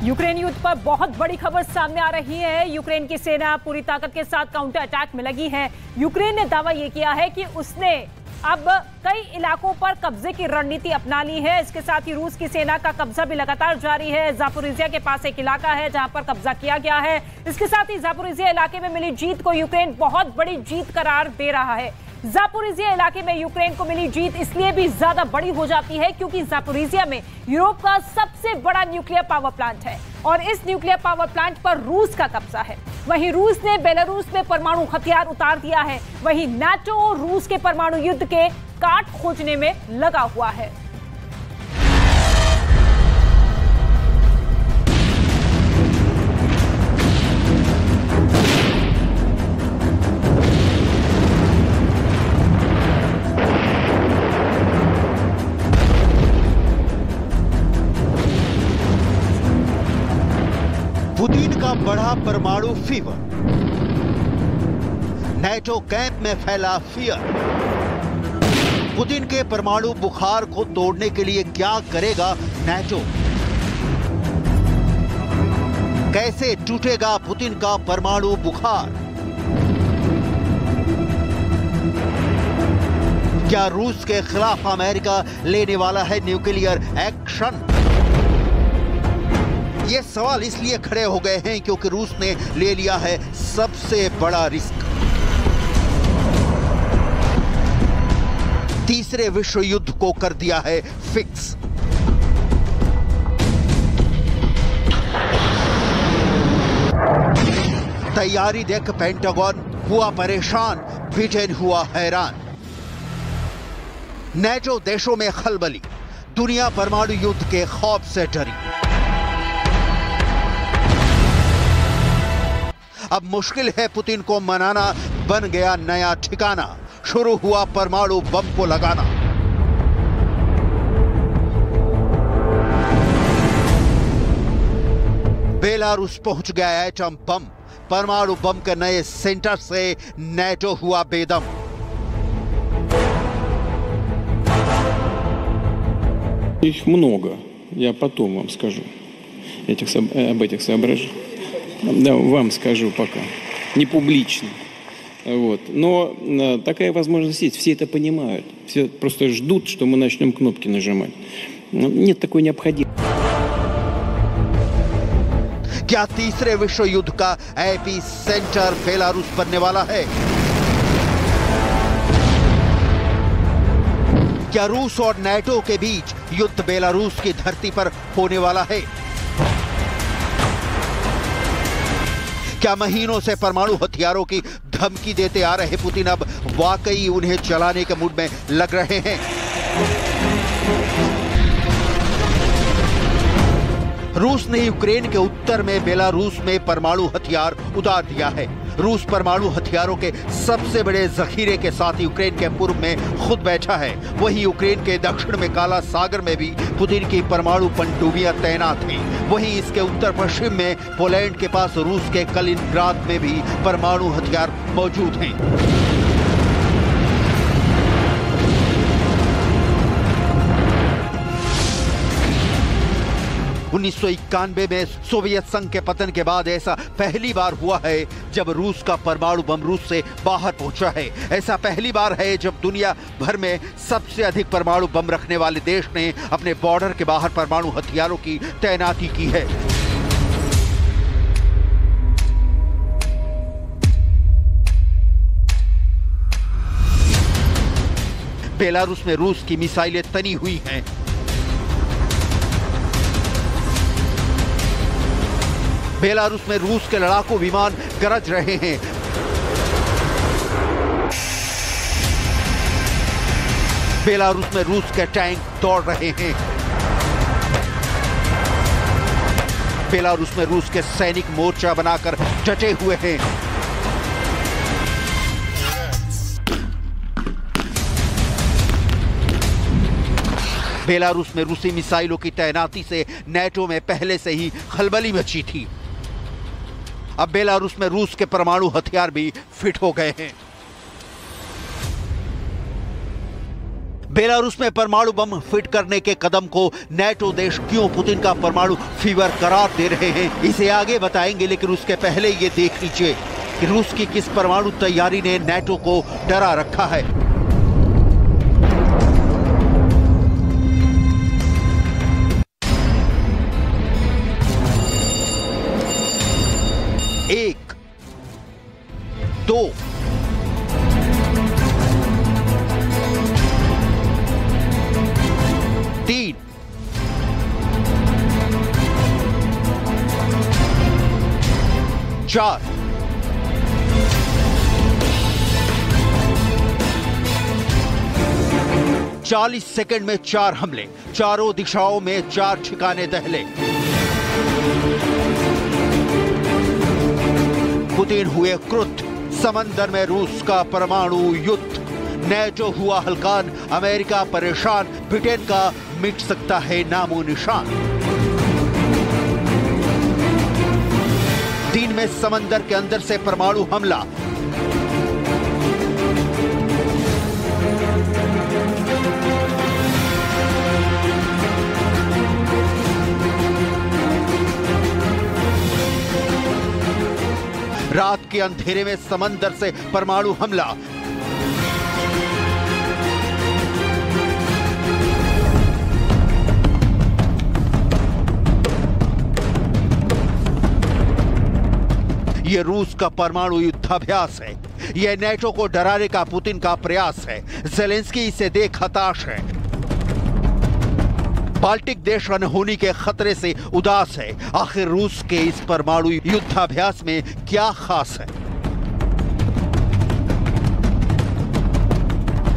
Ukraine युद्ध पर बहुत बड़ी खबर सामने आ रही है। यूक्रेन की सेना पूरी ताकत के साथ काउंटर अटैक में लगी है। यूक्रेन ने दावा यह किया है कि उसने अब कई इलाकों पर कब्जे की रणनीति अपना ली है। इसके साथ ही रूस की सेना का कब्जा भी लगातार जारी है। जापोरिजिया के पास एक इलाका है जहां पर कब्जा किया गया है। इसके साथ ही जापोरिजिया इलाके में मिली जीत को यूक्रेन बहुत बड़ी जीत करार दे रहा है। जापोरिजिया इलाके में यूक्रेन को मिली जीत इसलिए भी ज्यादा बड़ी हो जाती है क्योंकि जापोरिजिया में यूरोप का सबसे बड़ा न्यूक्लियर पावर प्लांट है और इस न्यूक्लियर पावर प्लांट पर रूस का कब्जा है। वहीं रूस ने बेलारूस में परमाणु हथियार उतार दिया है। वहीं नाटो रूस के परमाणु युद्ध के काट खोजने में लगा हुआ है। पुतिन का बढ़ा परमाणु फीवर, नेटो कैंप में फैला फियर। पुतिन के परमाणु बुखार को तोड़ने के लिए क्या करेगा नेटो? कैसे टूटेगा पुतिन का परमाणु बुखार? क्या रूस के खिलाफ अमेरिका लेने वाला है न्यूक्लियर एक्शन? ये सवाल इसलिए खड़े हो गए हैं क्योंकि रूस ने ले लिया है सबसे बड़ा रिस्क। तीसरे विश्व युद्ध को कर दिया है फिक्स। तैयारी देख पेंटागन हुआ परेशान, ब्रिटेन हुआ हैरान। नेटो देशों में खलबली, दुनिया परमाणु युद्ध के खौफ से डरी। अब मुश्किल है पुतिन को मनाना, बन गया नया ठिकाना। शुरू हुआ परमाणु बम को लगाना। बेलारूस पहुंच गया एटम बम। परमाणु बम के नए सेंटर से नेटो हुआ बेदम। Их много. Я потом вам скажу об этих соображениях. Да, вам скажу пока. Не публично. Вот. Но такая возможность есть. Все это понимают. Все просто ждут, что мы начнем кнопки нажимать. Нет такой необходимости. क्या तीसरे विश्व युद्ध का एपी सेंटर बेलारूस बनने वाला है? क्या रूस और नेटो के बीच युद्ध बेलारूस की धरती पर होने वाला है? क्या महीनों से परमाणु हथियारों की धमकी देते आ रहे पुतिन अब वाकई उन्हें चलाने के मूड में लग रहे हैं? रूस ने यूक्रेन के उत्तर में बेलारूस में परमाणु हथियार उतार दिया है। रूस परमाणु हथियारों के सबसे बड़े जखीरे के साथ यूक्रेन के पूर्व में खुद बैठा है। वहीं यूक्रेन के दक्षिण में काला सागर में भी पुतिन की परमाणु पनडुब्बियां तैनात हैं। वहीं इसके उत्तर पश्चिम में पोलैंड के पास रूस के कलिनिंग्राद में भी परमाणु हथियार मौजूद हैं। 1991 में सोवियत संघ के पतन के बाद ऐसा पहली बार हुआ है जब रूस का परमाणु बम रूस से बाहर पहुंचा है। ऐसा पहली बार है जब दुनिया भर में सबसे अधिक परमाणु बम रखने वाले देश ने अपने बॉर्डर के बाहर परमाणु हथियारों की तैनाती की है। बेलारूस में रूस की मिसाइलें तनी हुई हैं। बेलारूस में रूस के लड़ाकू विमान गरज रहे हैं। बेलारूस में रूस के टैंक दौड़ रहे हैं। बेलारूस में रूस के सैनिक मोर्चा बनाकर डटे हुए हैं। बेलारूस में रूसी मिसाइलों की तैनाती से नेटो में पहले से ही खलबली मची थी। अब बेलारूस में रूस के परमाणु हथियार भी फिट हो गए हैं। बेलारूस में परमाणु बम फिट करने के कदम को नेटो देश क्यों पुतिन का परमाणु फीवर करार दे रहे हैं, इसे आगे बताएंगे, लेकिन उसके पहले ये देख लीजिए कि रूस की किस परमाणु तैयारी ने नेटो को डरा रखा है। एक, दो, तीन, चार, 40 सेकंड में 4 हमले, चारों दिशाओं में 4 ठिकाने दहले। पुतिन हुए क्रुद्ध, समंदर में रूस का परमाणु युद्ध, नेटो हुआ हलकान, अमेरिका परेशान, ब्रिटेन का मिट सकता है नामो निशान। दिन में समंदर के अंदर से परमाणु हमला, रात के अंधेरे में समंदर से परमाणु हमला, यह रूस का परमाणु युद्धाभ्यास है। यह नेटो को डराने का पुतिन का प्रयास है। ज़ेलेंस्की इसे देख हताश है। बाल्टिक देश अनहोनी के खतरे से उदास है। आखिर रूस के इस परमाणु युद्धाभ्यास में क्या खास है?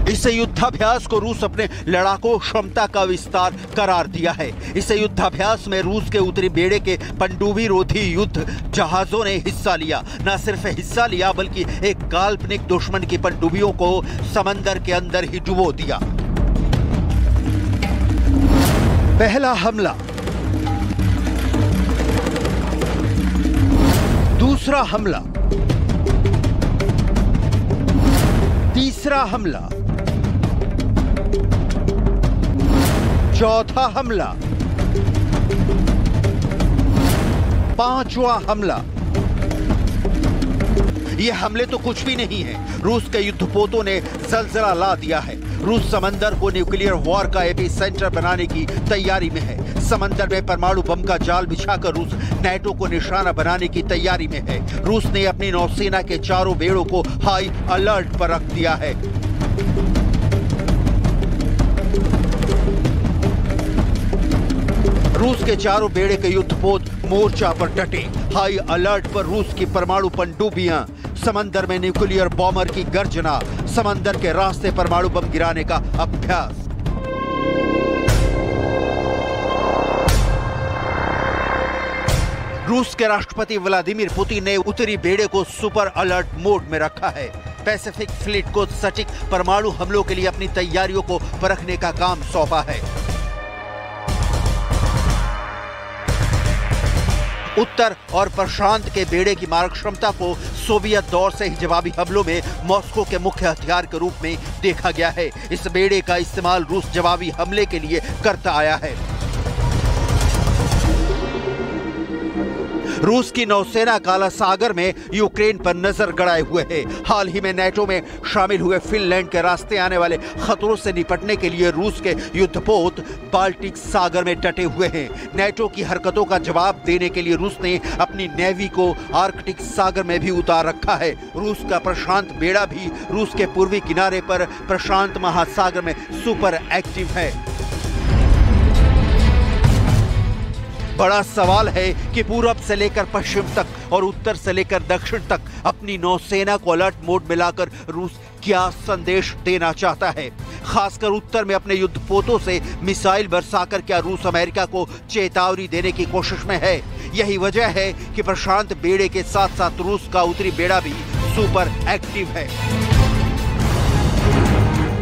इस युद्धाभ्यास को रूस अपने लड़ाकू क्षमता का विस्तार करार दिया है। इस युद्धाभ्यास में रूस के उत्तरी बेड़े के पनडुब्बी रोधी युद्ध जहाजों ने हिस्सा लिया। न सिर्फ हिस्सा लिया बल्कि एक काल्पनिक दुश्मन की पनडुब्बियों को समंदर के अंदर ही डुबो दिया। पहला हमला, दूसरा हमला, तीसरा हमला, चौथा हमला, पांचवा हमला। ये हमले तो कुछ भी नहीं है। रूस के युद्धपोतों ने जलजला ला दिया है। रूस समंदर को न्यूक्लियर वॉर का एपी सेंटर बनाने की तैयारी में है। समंदर में परमाणु बम का जाल बिछाकर रूस नेटो को निशाना बनाने की तैयारी में है। रूस ने अपनी नौसेना के चारों बेड़ों को हाई अलर्ट पर रख दिया है। रूस के चारों बेड़े के युद्धपोत मोर्चा पर डटे। हाई अलर्ट पर रूस की परमाणु पनडुब्बियां, समंदर में न्यूक्लियर बॉम्बर की गर्जना, समंदर के रास्ते परमाणु बम गिराने का अभ्यास। रूस के राष्ट्रपति व्लादिमीर पुतिन ने उत्तरी बेड़े को सुपर अलर्ट मोड में रखा है। पैसिफिक फ्लीट को सटीक परमाणु हमलों के लिए अपनी तैयारियों को परखने का काम सौंपा है। उत्तर और प्रशांत के बेड़े की मारक क्षमता को सोवियत दौर से ही जवाबी हमलों में मॉस्को के मुख्य हथियार के रूप में देखा गया है। इस बेड़े का इस्तेमाल रूस जवाबी हमले के लिए करता आया है। रूस की नौसेना काला सागर में यूक्रेन पर नजर गड़ाए हुए है। हाल ही में नेटो में शामिल हुए फिनलैंड के रास्ते आने वाले खतरों से निपटने के लिए रूस के युद्धपोत बाल्टिक सागर में डटे हुए हैं। नेटो की हरकतों का जवाब देने के लिए रूस ने अपनी नेवी को आर्कटिक सागर में भी उतार रखा है। रूस का प्रशांत बेड़ा भी रूस के पूर्वी किनारे पर प्रशांत महासागर में सुपर एक्टिव है। बड़ा सवाल है कि पूरब से लेकर पश्चिम तक और उत्तर से लेकर दक्षिण तक अपनी नौसेना को अलर्ट मोड में लाकर रूस क्या संदेश देना चाहता है। खासकर उत्तर में अपने युद्धपोतों से मिसाइल बरसाकर क्या रूस अमेरिका को चेतावनी देने की कोशिश में है। यही वजह है कि प्रशांत बेड़े के साथ साथ रूस का उत्तरी बेड़ा भी सुपर एक्टिव है।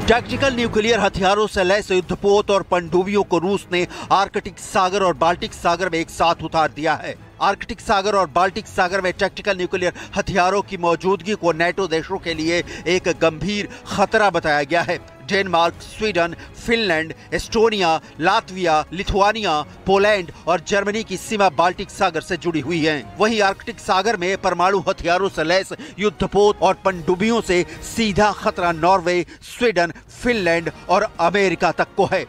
टैक्टिकल न्यूक्लियर हथियारों से लैस युद्धपोत और पनडुब्बियों को रूस ने आर्कटिक सागर और बाल्टिक सागर में एक साथ उतार दिया है। आर्कटिक सागर और बाल्टिक सागर में टैक्टिकल न्यूक्लियर हथियारों की मौजूदगी को नेटो देशों के लिए एक गंभीर खतरा बताया गया है। Denmark, Sweden, Finland, Estonia, Latvia, Lithuania, Poland और जर्मनी की सीमा बाल्टिक सागर से जुड़ी हुई है। वहीं आर्कटिक सागर में परमाणु हथियारों से लैस युद्धपोत और पनडुब्बियों से सीधा खतरा नॉर्वे, स्वीडन, फिनलैंड और अमेरिका तक को है।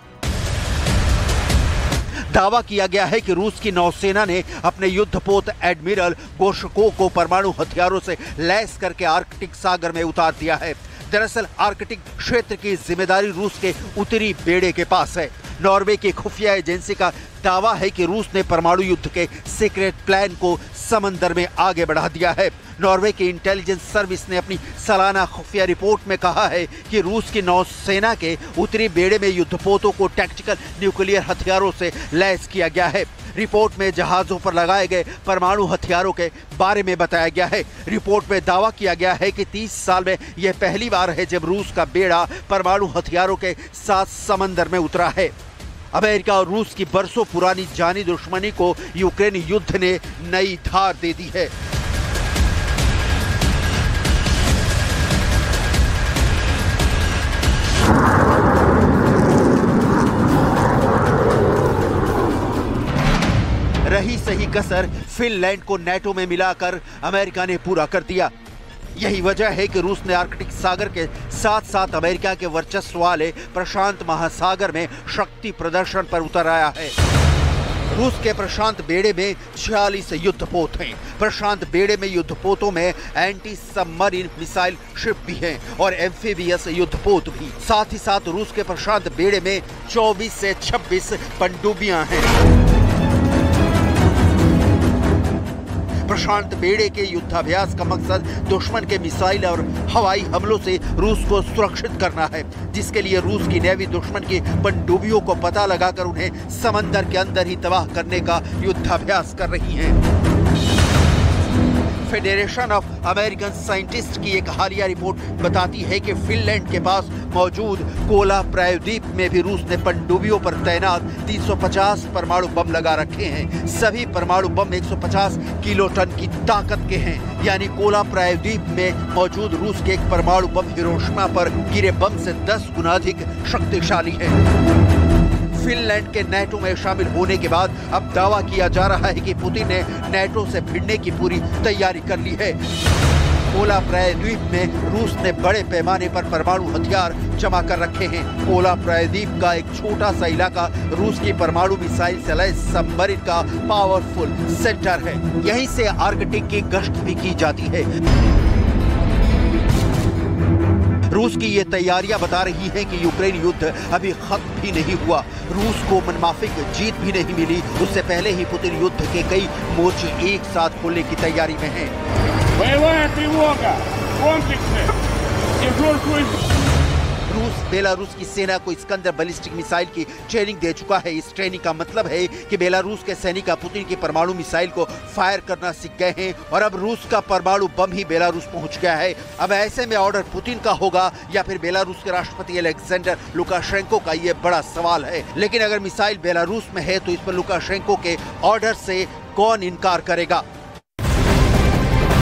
दावा किया गया है कि रूस की नौसेना ने अपने युद्धपोत एडमिरल गोर्शकोव को परमाणु हथियारों से लैस करके आर्कटिक सागर में उतार दिया है। दरअसल आर्कटिक क्षेत्र की जिम्मेदारी रूस के उत्तरी बेड़े के पास है। नॉर्वे की खुफिया एजेंसी का दावा है कि रूस ने परमाणु युद्ध के सीक्रेट प्लान को समंदर में आगे बढ़ा दिया है। नॉर्वे की इंटेलिजेंस सर्विस ने अपनी सालाना खुफिया रिपोर्ट में कहा है कि रूस की नौसेना के उत्तरी बेड़े में युद्धपोतों को टैक्टिकल न्यूक्लियर हथियारों से लैस किया गया है। रिपोर्ट में जहाजों पर लगाए गए परमाणु हथियारों के बारे में बताया गया है। रिपोर्ट में दावा किया गया है कि 30 साल में यह पहली बार है जब रूस का बेड़ा परमाणु हथियारों के साथ समंदर में उतरा है। अमेरिका और रूस की बरसों पुरानी जानी दुश्मनी को यूक्रेन युद्ध ने नई धार दे दी है। रही सही कसर फिनलैंड को नेटो में मिलाकर अमेरिका ने पूरा कर दिया। यही वजह है कि रूस ने आर्कटिक सागर के साथ साथ अमेरिका के वर्चस्व वाले प्रशांत महासागर में शक्ति प्रदर्शन पर उतर आया है। रूस के प्रशांत बेड़े में 46 युद्धपोत हैं। प्रशांत बेड़े में युद्धपोतों में एंटी सबमरीन मिसाइल शिप भी हैं और एम्फीबियस युद्धपोत भी। साथ ही साथ रूस के प्रशांत बेड़े में 24 से 26 पनडुब्बियां हैं। प्रशांत बेड़े के युद्धाभ्यास का मकसद दुश्मन के मिसाइल और हवाई हमलों से रूस को सुरक्षित करना है, जिसके लिए रूस की नेवी दुश्मन की पनडुब्बियों को पता लगाकर उन्हें समंदर के अंदर ही तबाह करने का युद्धाभ्यास कर रही है। फेडरेशन ऑफ अमेरिकन साइंटिस्ट की एक हालिया रिपोर्ट बताती है कि फिनलैंड के पास मौजूद कोला प्रायद्वीप में भी रूस ने पनडुब्बियों पर तैनात 350 परमाणु बम लगा रखे हैं। सभी परमाणु बम 150 किलोटन की ताकत के हैं, यानी कोला प्रायद्वीप में मौजूद रूस के एक परमाणु बम हिरोशिमा पर गिरे बम से 10 गुना अधिक शक्तिशाली है। फिनलैंड के नेटो में शामिल होने के बाद अब दावा किया जा रहा है कि पुतिन ने नेटो से भिड़ने की पूरी तैयारी कर ली है। कोला प्रायद्वीप में रूस ने बड़े पैमाने पर परमाणु हथियार जमा कर रखे हैं। कोला प्रायद्वीप का एक छोटा सा इलाका रूस की परमाणु मिसाइल से लैस सबमरीन का पावरफुल सेंटर है। यहीं से आर्कटिक की गश्त भी की जाती है। रूस की ये तैयारियां बता रही हैं कि यूक्रेन युद्ध अभी खत्म भी नहीं हुआ। रूस को मनमाफिक जीत भी नहीं मिली, उससे पहले ही पुतिन युद्ध के कई मोर्चे एक साथ खोलने की तैयारी में हैं। रूस बेलारूस की सेना को इस्कंदर बैलिस्टिक मिसाइल की ट्रेनिंग दे चुका है। इस ट्रेनिंग का मतलब है कि बेलारूस के सैनिक पुतिन की परमाणु मिसाइल को फायर करना सीख गए हैं और अब रूस का परमाणु बम ही बेलारूस पहुंच गया है। अब ऐसे में ऑर्डर पुतिन का होगा या फिर बेलारूस के राष्ट्रपति अलेक्जेंडर लुकाशेंको का, ये बड़ा सवाल है। लेकिन अगर मिसाइल बेलारूस में है तो इस पर लुकाशेंको के ऑर्डर से कौन इनकार करेगा।